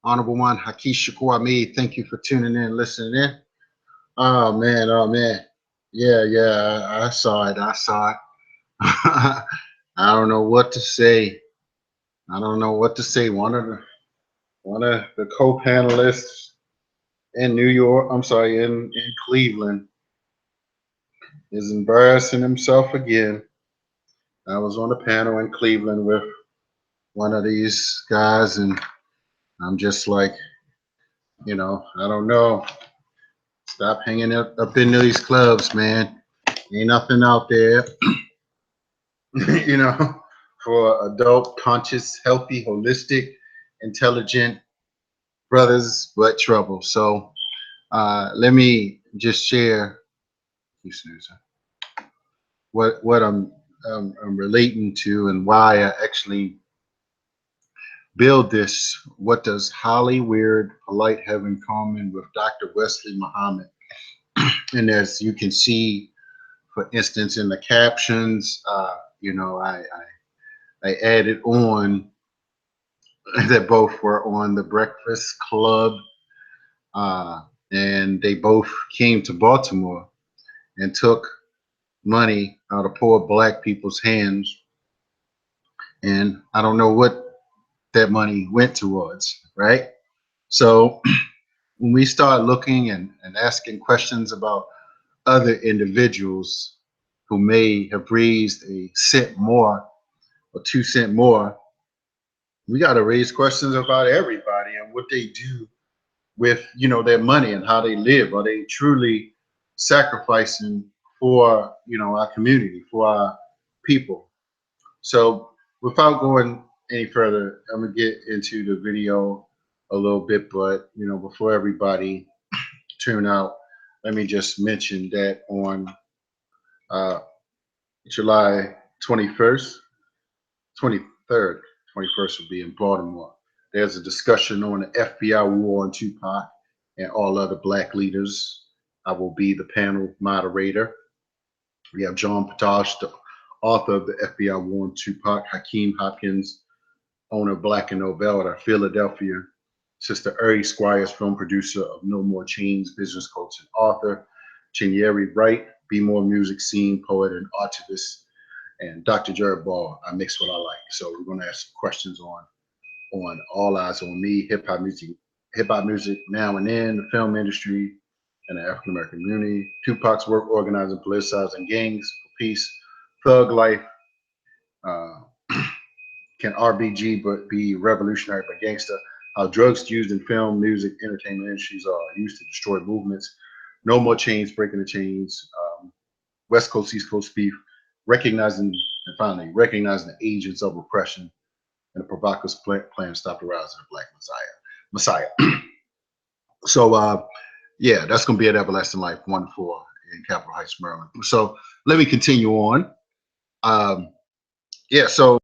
Honorable one, Haki Shakwami, thank you for tuning in, listening in. Oh man, oh man. Yeah, I saw it. I saw it. I don't know what to say. I don't know what to say. One of the co-panelists in New York, I'm sorry, in Cleveland is embarrassing himself again. I was on a panel in Cleveland with one of these guys, and I'm just like, I don't know. Stop hanging up in these clubs, man. Ain't nothing out there, you know, for adult, conscious, healthy, holistic, intelligent brothers, but trouble. So let me just share what I'm relating to and why I actually build this. What does Hollyweird Polight have in common with Dr. Wesley Muhammad? And as you can see, for instance, in the captions, I added on that both were on the Breakfast Club, uh, and they both came to Baltimore and took money out of poor black people's hands. And I don't know what that money went towards, right? So when we start looking and asking questions about other individuals who may have raised a cent more or 2 cent more, we got to raise questions about everybody and what they do with their money and how they live. Are they truly sacrificing for our community, for our people? So without going any further, I'm gonna get into the video a little bit, but before everybody tune out, let me just mention that on uh, July 21st, 23rd, 21st will be in Baltimore. There's a discussion on the FBI war on Tupac and all other black leaders. I will be the panel moderator. We have John Patosh, the author of the FBI war on Tupac, Hakeem Hopkins, owner of Black and Nobel out of Philadelphia, Sister Uri Squires, film producer of No More Chains, business coach and author, Chinyere Wright, Be More music scene, poet and archivist, and Dr. Jared Ball, I mix what I like. So we're going to ask some questions on All Eyes on Me, hip hop music now and then, the film industry, and the African American community. Tupac's work organizing, politicizing gangs for peace, thug life. Uh, can RBG but be revolutionary but gangster? How drugs used in film, music, entertainment industries are used to destroy movements. No more chains, breaking the chains. West Coast, East Coast beef, recognizing and finally recognizing the agents of oppression and the provocateurs plan to stop the rise of the Black Messiah. So yeah, that's gonna be at Everlasting Life 1-4 in Capitol Heights, Maryland. So let me continue on. Um, yeah, so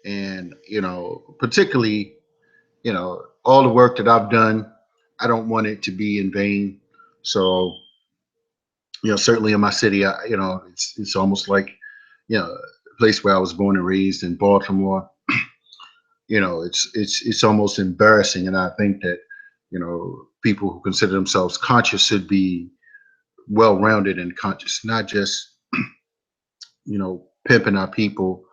and particularly all the work that I've done, I don't want it to be in vain. So certainly in my city, it's almost like the place where I was born and raised in Baltimore. It's almost embarrassing, and I think that people who consider themselves conscious should be well-rounded and conscious, not just pimping our people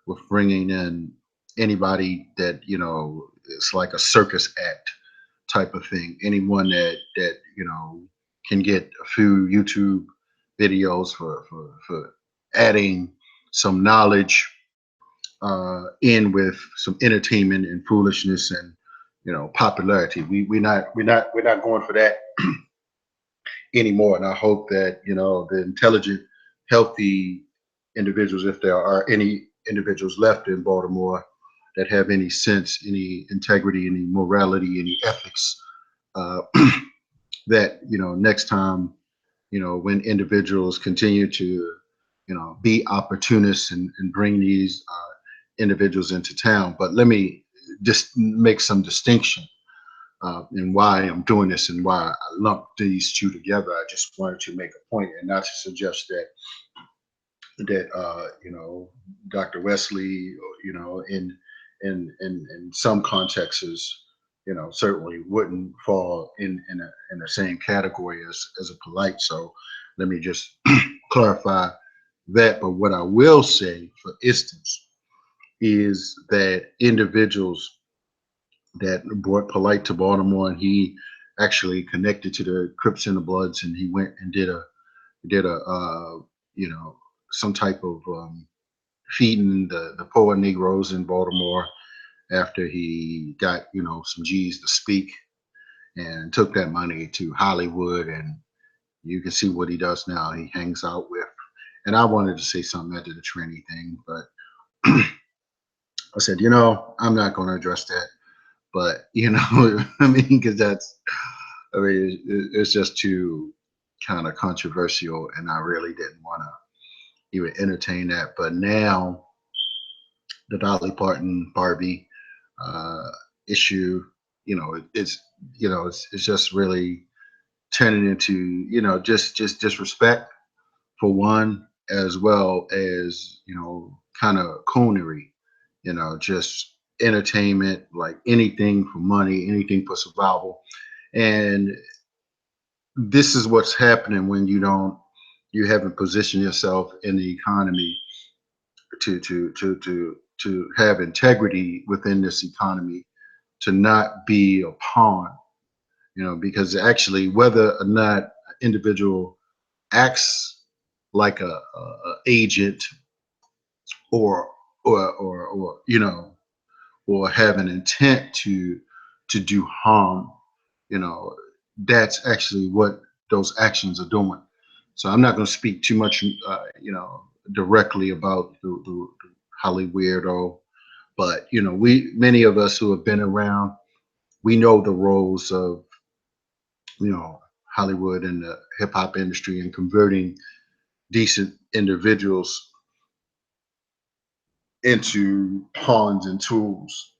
with bringing in anybody that it's like a circus act type of thing. Anyone that can get a few YouTube videos for adding some knowledge in with some entertainment and foolishness and popularity. We're not going for that anymore. And I hope that the intelligent, healthy individuals, if there are any individuals left in Baltimore that have any sense, any integrity, any morality, any ethics, uh, that next time when individuals continue to be opportunists and bring these individuals into town. But let me just make some distinction and why I'm doing this and why I lumped these two together. I just wanted to make a point and not to suggest that Dr. Wesley or in some contexts, certainly wouldn't fall in the same category as a polite. So let me just clarify that. But what I will say, for instance, is that individuals that brought Polite to Baltimore, and he actually connected to the Crips and the Bloods, and he went and did a you know some type of feeding the poor Negroes in Baltimore after he got some G's to speak, and took that money to Hollywood, and you can see what he does now. He hangs out with, and I wanted to say something after the Trinity thing, but I said, I'm not going to address that. But I mean, because it's just too kind of controversial, and I really didn't want to even entertain that. But now the Dolly Parton Barbie uh, issue, it's just really turning into just disrespect for one, as well as kind of coonery, just entertainment, like anything for money, anything for survival. And this is what's happening when you haven't positioned yourself in the economy to have integrity within this economy, to not be a pawn, because actually whether or not an individual acts like a agent, or or have an intent to do harm, you know, that's actually what those actions are doing. So I'm not going to speak too much, directly about the Holly Weirdo, but we many of us who have been around, we know the roles of you know Hollywood and the hip hop industry in converting decent individuals into pawns and tools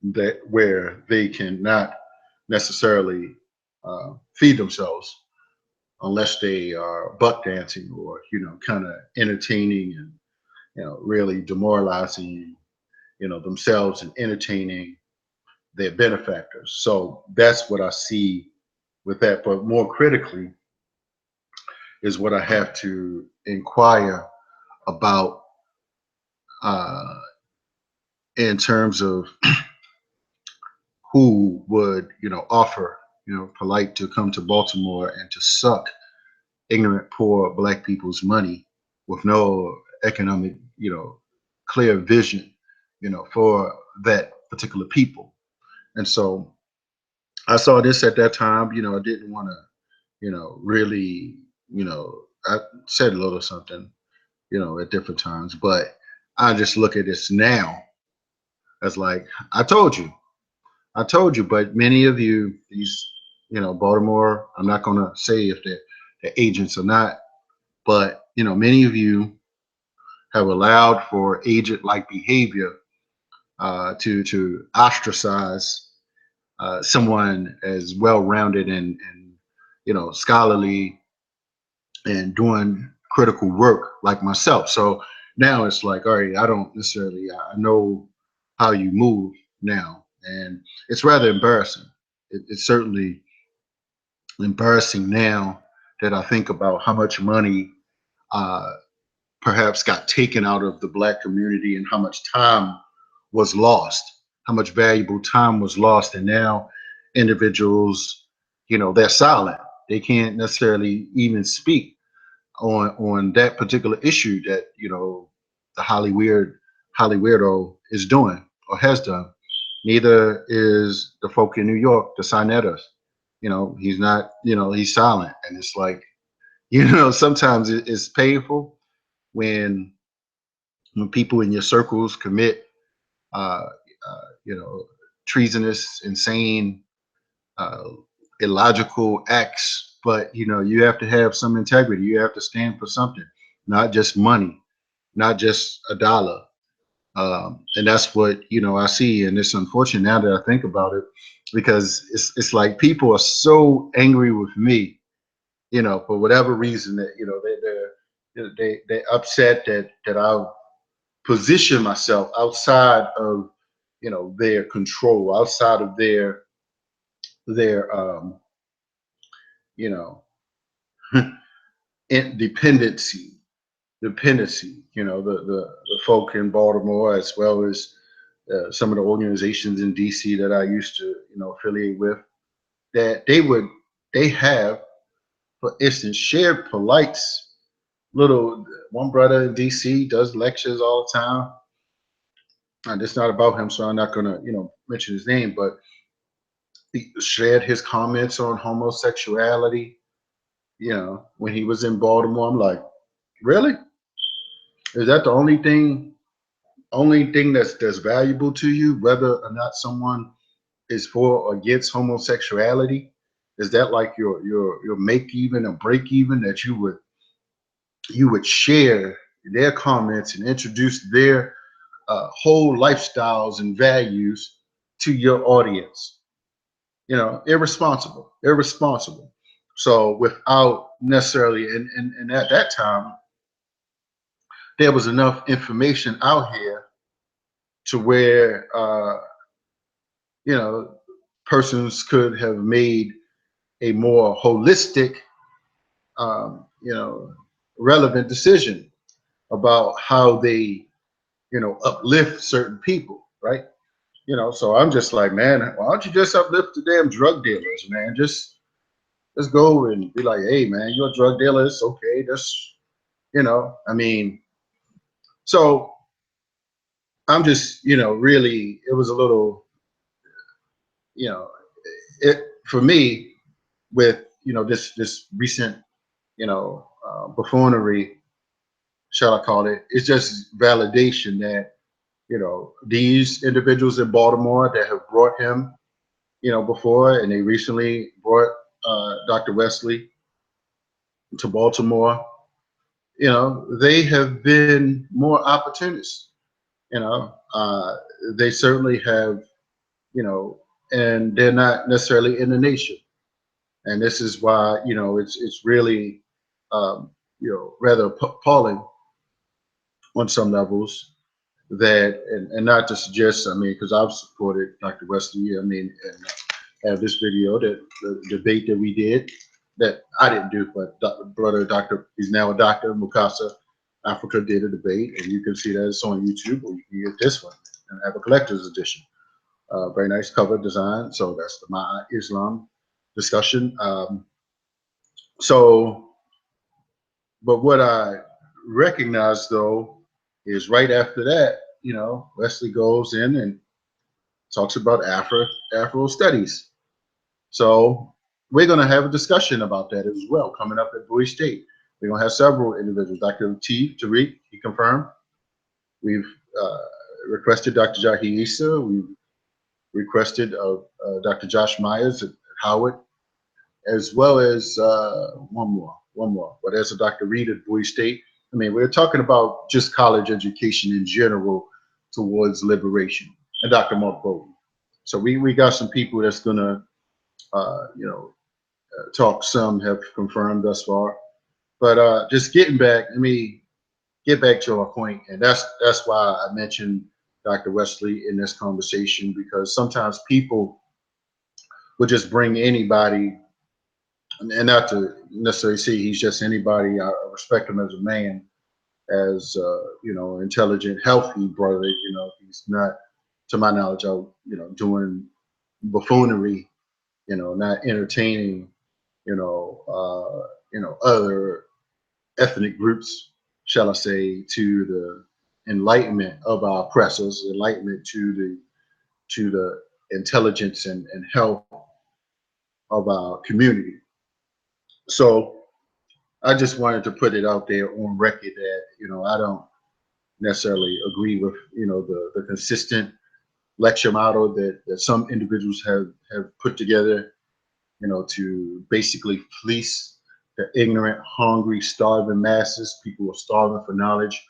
that where they can not necessarily feed themselves unless they are buck dancing, or kind of entertaining, and really demoralizing themselves and entertaining their benefactors. So that's what I see with that. But more critically is what I have to inquire about, uh, in terms of who would offer Polite to come to Baltimore and to suck ignorant poor black people's money with no economic clear vision for that particular people. And so I saw this at that time. I didn't want to really, I said a little something at different times, but I just look at this now as like, I told you. But many of you, these, Baltimore, I'm not going to say if they're agents or not, but, many of you have allowed for agent-like behavior to ostracize someone as well-rounded and scholarly and doing critical work like myself. So now it's like, all right, I don't necessarily, I know how you move now, and it's rather embarrassing. It's certainly embarrassing now that I think about how much money uh, perhaps got taken out of the black community, and how much time was lost, how much valuable time was lost. And now individuals, they're silent. They can't necessarily even speak on that particular issue that the Holly Weirdo is doing or has done. Neither is the folk in New York, the Sinetters. He's not. He's silent, and it's like sometimes it's painful when people in your circles commit uh, treasonous, insane, uh, illogical acts. But you have to have some integrity. You have to stand for something, not just money, not just a dollar. And that's what I see, and it's unfortunate now that I think about it, because it's like people are so angry with me, for whatever reason, that they're upset that I've position myself outside of, their control, outside of their you know dependency, the folk in Baltimore, as well as some of the organizations in DC that I used to, affiliate with, that they have, for instance, shared Polight's little, one brother in DC does lectures all the time. And it's not about him, so I'm not gonna, mention his name, but he shared his comments on homosexuality, when he was in Baltimore. I'm like, really? Is that the only thing that's valuable to you, whether or not someone is for or against homosexuality? Is that like your make even or break even, that you would share their comments and introduce their whole lifestyles and values to your audience? Irresponsible. So without necessarily, and at that time, there was enough information out here to where, you know, persons could have made a more holistic, relevant decision about how they, uplift certain people, right? So I'm just like, man, why don't you just uplift the damn drug dealers, man? Just go and be like, hey, man, you're a drug dealer. It's okay. Just, I mean, so I'm just, really, it was a little, you know, it for me, with, this recent, buffoonery, shall I call it? It's just validation that, these individuals in Baltimore that have brought him, before, and they recently brought Dr. Wesley to Baltimore, they have been more opportunists. You know, they certainly have, and they're not necessarily in the nation. And this is why, it's really, rather appalling on some levels, that, and not to suggest, I mean, because I've supported Dr. Wesley, I mean, and have this video, that the debate that we did, that I didn't do, but brother Dr. He's now a Dr. Mukasa Africa did a debate, and you can see that it's on YouTube, or you can get this one and have a collector's edition. Very nice cover design. So that's the My Islam discussion. So, but what I recognize though is right after that, Wesley goes in and talks about Afro studies. So we're going to have a discussion about that as well coming up at Bowie State. We're going to have several individuals. Dr. Lateef Tariq, he confirmed. We've requested Dr. Jahi Issa. We've requested Dr. Josh Myers at Howard, as well as one more. But as a Dr. Reed at Bowie State, I mean, we're talking about just college education in general towards liberation, and Dr. Mark Bowden. So we got some people that's gonna, talk. Some have confirmed thus far, but just getting back. Let me get back to our point, and that's why I mentioned Dr. Wesley in this conversation, because sometimes people would just bring anybody, and not to necessarily say he's just anybody. I respect him as a man, as intelligent, healthy brother. He's not, to my knowledge, out doing buffoonery. Not entertaining. Other ethnic groups, shall I say, to the enlightenment of our oppressors, enlightenment to the intelligence and health of our community. So I just wanted to put it out there on record that, I don't necessarily agree with, the consistent lecture model that some individuals have put together, to basically fleece the ignorant, hungry, starving masses. People are starving for knowledge.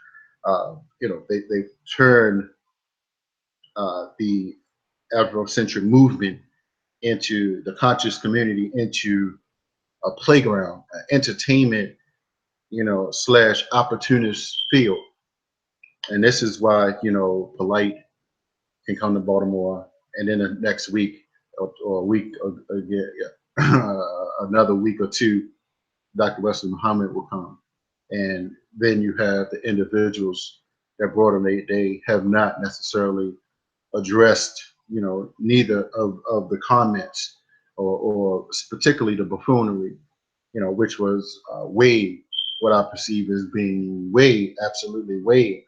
They've turned the Afrocentric movement into the conscious community into a playground, entertainment, / opportunist field. And this is why, Polite can come to Baltimore, and then the next week or a week again, another week or two, Dr. Wesley Muhammad will come, and then you have the individuals that brought them. They have not necessarily addressed, neither of the comments, or particularly the buffoonery, which was way, what I perceive as being way, absolutely way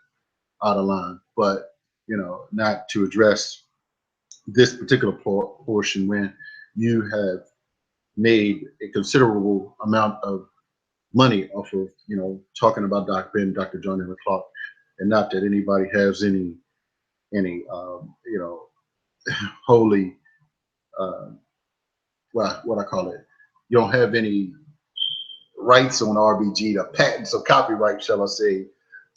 out of line. But not to address this particular portion when you have made a considerable amount of money off of talking about Doc Ben, Dr. John Henry Clark, and not that anybody has any holy, uh, what I call it, you don't have any rights on RBG, the patents or copyright, shall I say,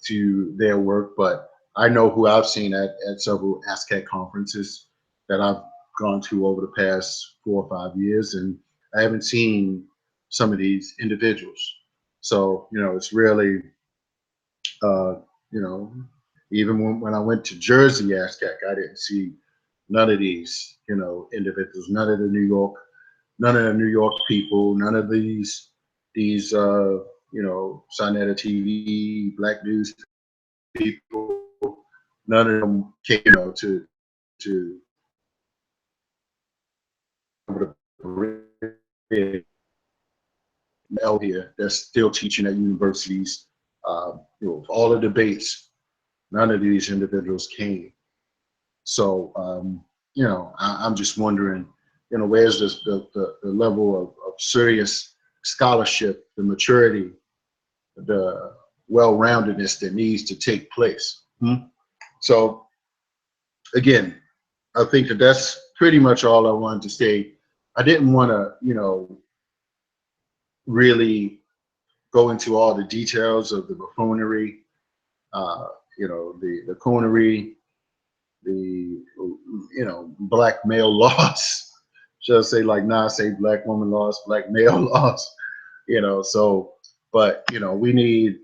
to their work. But I know who I've seen at several ASCAT conferences that I've gone to over the past 4 or 5 years, and I haven't seen some of these individuals. So, it's really, uh, you know, even when I went to Jersey ASCAC, I didn't see none of these, individuals, none of the New York people, none of these Sinetta TV, Black News people, none of them came, to Mel here that's still teaching at universities. All the debates, none of these individuals came. So, I'm just wondering, where's the level of serious scholarship, the maturity, the well-roundedness that needs to take place. So, again, I think that's pretty much all I wanted to say. I didn't want to, really go into all the details of the buffoonery, the coonery, the black male loss. Should I say, like Nas say, black woman lost, black male lost. So, but we need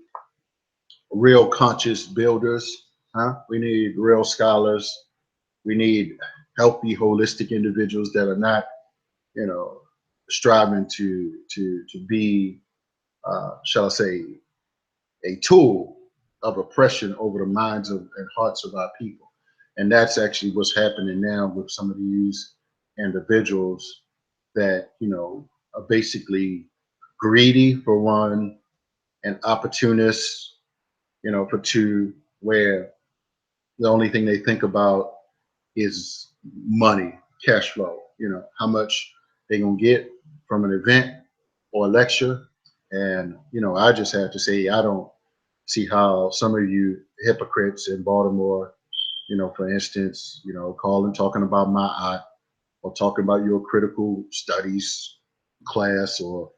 real conscious builders, huh? We need real scholars. We need healthy, holistic individuals that are not, you know, striving to be, shall I say, a tool of oppression over the minds and hearts of our people. And that's actually what's happening now with some of these individuals that, are basically greedy for one, and opportunists, for two, where the only thing they think about is money, cash flow, how much they're going to get from an event or a lecture. And, I just have to say, I don't see how some of you hypocrites in Baltimore, for instance, calling, talking about my art, or talking about your critical studies class, or,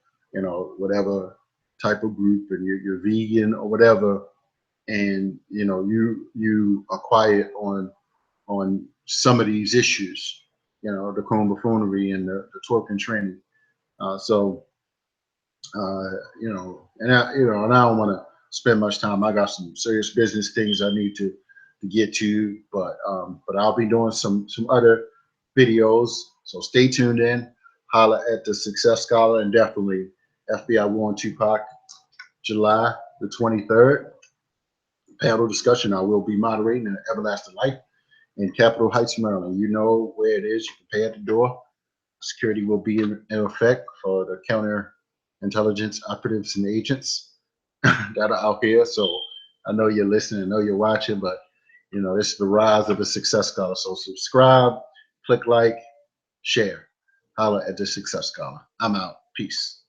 whatever type of group, and you're vegan or whatever, and you are quiet on some of these issues, the cone buffoonery and the twerk and training. So and I don't want to spend much time. I got some serious business things I need to get to, but I'll be doing some other videos. So stay tuned in. Holla at the Success Scholar, and definitely FBI War on Tupac, July the 23rd. Panel discussion. I will be moderating in Everlasting Life in Capitol Heights, Maryland. You know where it is. You can pay at the door. Security will be in effect for the counterintelligence operatives and agents that are out here. So I know you're listening, I know you're watching, but this is the rise of the Success Scholar. So subscribe, click like, share. Holla at the Success Scholar. I'm out. Peace.